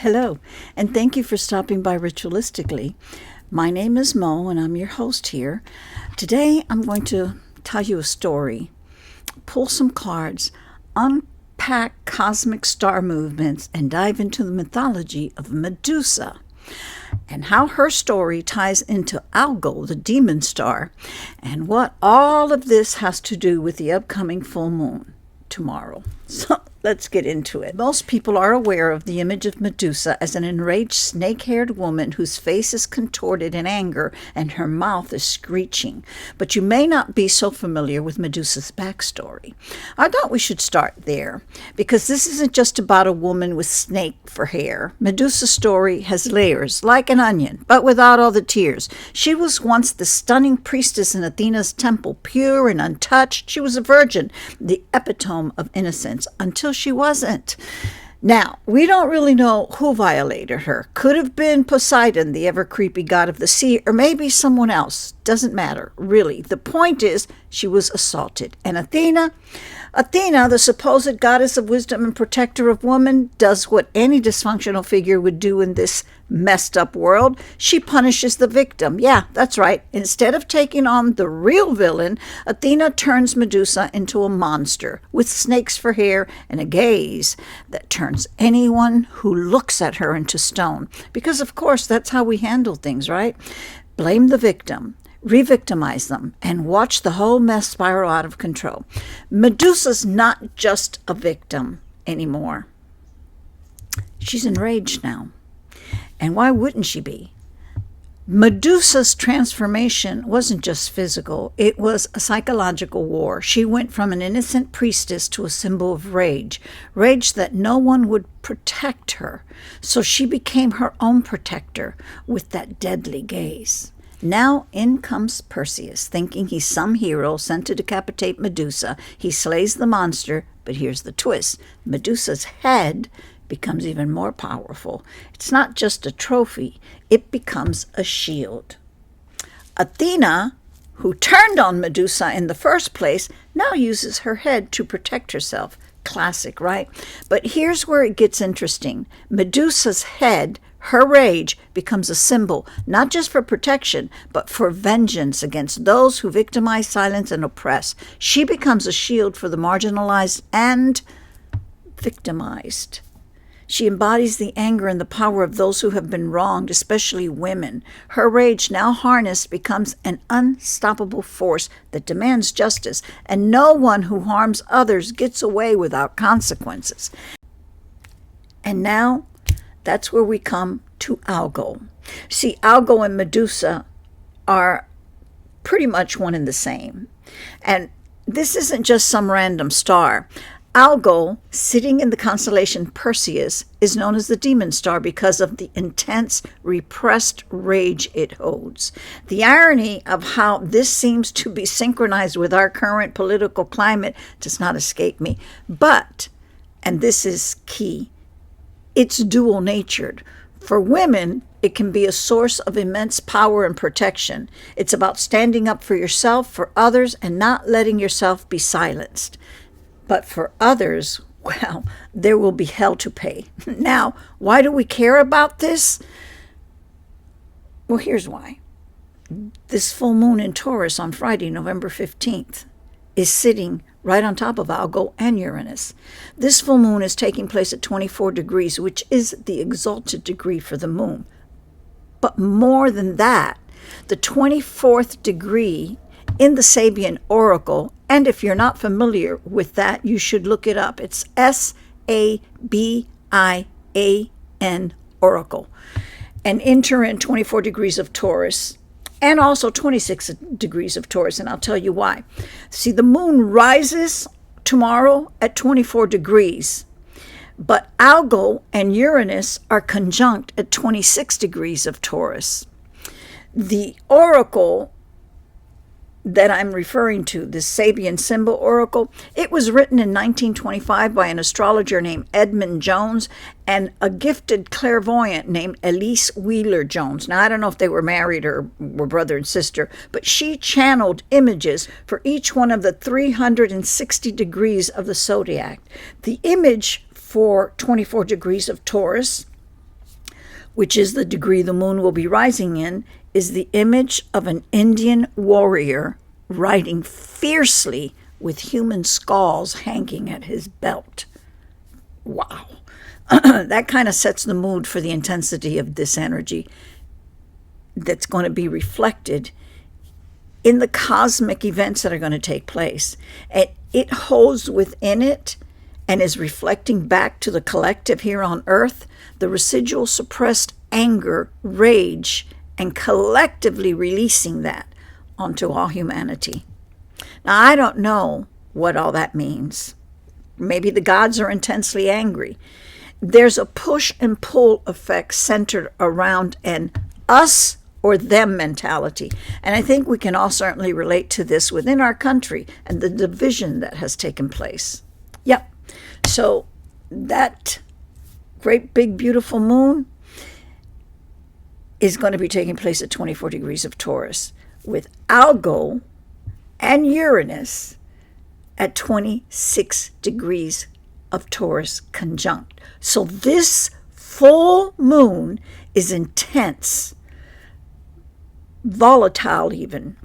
Hello, and thank you for stopping by Ritualistically. My name is Mo, and I'm your host here. Today, I'm going to tell you a story, pull some cards, unpack cosmic star movements, and dive into the mythology of Medusa and how her story ties into Algol, the demon star, and what all of this has to do with the upcoming full moon tomorrow. So let's get into it. Most people are aware of the image of Medusa as an enraged snake-haired woman whose face is contorted in anger and her mouth is screeching. But you may not be so familiar with Medusa's backstory. I thought we should start there, because this isn't just about a woman with snake for hair. Medusa's story has layers, like an onion, but without all the tears. She was once the stunning priestess in Athena's temple, pure and untouched. She was a virgin, the epitome of innocence, until she wasn't. Now, we don't really know who violated her. Could have been Poseidon, the ever-creepy god of the sea, or maybe someone else. Doesn't matter, really. The point is, she was assaulted. And Athena, the supposed goddess of wisdom and protector of women, does what any dysfunctional figure would do in this messed up world. She punishes the victim. Yeah, that's right. Instead of taking on the real villain, Athena turns Medusa into a monster with snakes for hair and a gaze that turns anyone who looks at her into stone. Because, of course, that's how we handle things, right? Blame the victim, re-victimize them, and watch the whole mess spiral out of control. Medusa's not just a victim anymore. She's enraged now. And why wouldn't she be? Medusa's transformation wasn't just physical, it was a psychological war. She went from an innocent priestess to a symbol of rage that no one would protect her. So she became her own protector with that deadly gaze. Now in comes Perseus, thinking he's some hero sent to decapitate Medusa. He slays the monster, but here's the twist. Medusa's head becomes even more powerful. It's not just a trophy, it becomes a shield. Athena, who turned on Medusa in the first place, now uses her head to protect herself. Classic, right? But here's where it gets interesting. Medusa's head, her rage, becomes a symbol, not just for protection, but for vengeance against those who victimize, silence, and oppress. She becomes a shield for the marginalized and victimized. She embodies the anger and the power of those who have been wronged, especially women. Her rage, now harnessed, becomes an unstoppable force that demands justice, and no one who harms others gets away without consequences. And now, that's where we come to Algol. See, Algol and Medusa are pretty much one and the same. And this isn't just some random star. Algol, sitting in the constellation Perseus, is known as the demon star because of the intense, repressed rage it holds. The irony of how this seems to be synchronized with our current political climate does not escape me. But, and this is key, it's dual-natured. For women, it can be a source of immense power and protection. It's about standing up for yourself, for others, and not letting yourself be silenced. But for others, well, there will be hell to pay. Now, why do we care about this? Well, here's why. This full moon in Taurus on Friday, November 15th, is sitting right on top of Algol and Uranus. This full moon is taking place at 24 degrees, which is the exalted degree for the moon. But more than that, the 24th degree in the Sabian oracle, and if you're not familiar with that, you should look it up. It's Sabian oracle. And enter in 24 degrees of Taurus, and also 26 degrees of Taurus, and I'll tell you why. See, the moon rises tomorrow at 24 degrees, but Algol and Uranus are conjunct at 26 degrees of Taurus. The oracle that I'm referring to, the Sabian symbol oracle, it was written in 1925 by an astrologer named Edmund Jones and a gifted clairvoyant named Elise Wheeler Jones. Now, I don't know if they were married or were brother and sister, but she channeled images for each one of the 360 degrees of the zodiac. The image for 24 degrees of Taurus which is the degree the moon will be rising in, is the image of an Indian warrior riding fiercely with human skulls hanging at his belt. Wow. That kind of sets the mood for the intensity of this energy that's going to be reflected in the cosmic events that are going to take place. And it holds within it and is reflecting back to the collective here on Earth the residual suppressed anger, rage, and collectively releasing that onto all humanity. Now, I don't know what all that means. Maybe the gods are intensely angry. There's a push and pull effect centered around an us or them mentality. And I think we can all certainly relate to this within our country and the division that has taken place. Yep. So that great big beautiful moon is going to be taking place at 24 degrees of Taurus, with Algol and Uranus at 26 degrees of Taurus conjunct. So this full moon is intense, volatile even.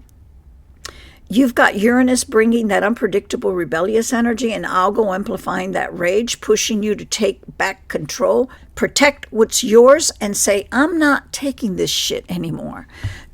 You've got Uranus bringing that unpredictable rebellious energy and Algol amplifying that rage, pushing you to take back control, protect what's yours, and say, I'm not taking this shit anymore.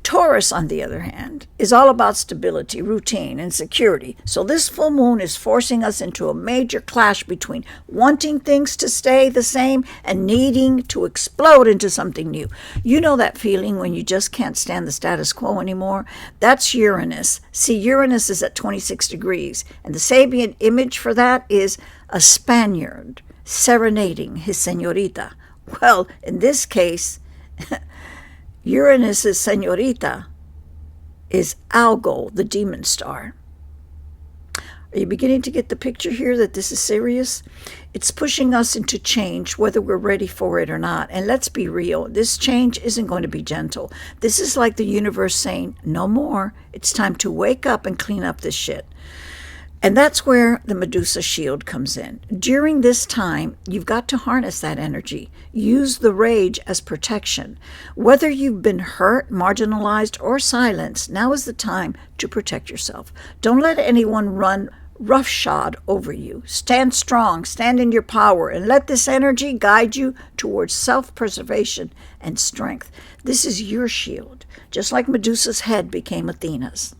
Taurus, on the other hand, is all about stability, routine, and security. So this full moon is forcing us into a major clash between wanting things to stay the same and needing to explode into something new. You know that feeling when you just can't stand the status quo anymore? That's Uranus. See, Uranus is at 26 degrees, and the Sabian image for that is a Spaniard serenading his señorita. Well, in this case, Uranus's señorita is Algol, the demon star. Are you beginning to get the picture here that this is serious? It's pushing us into change, whether we're ready for it or not. And let's be real, this change isn't going to be gentle. This is like the universe saying, no more. It's time to wake up and clean up this shit. And that's where the Medusa shield comes in. During this time, you've got to harness that energy. Use the rage as protection. Whether you've been hurt, marginalized, or silenced, now is the time to protect yourself. Don't let anyone run roughshod over you. Stand strong, stand in your power, and let this energy guide you towards self-preservation and strength. This is your shield, just like Medusa's head became Athena's.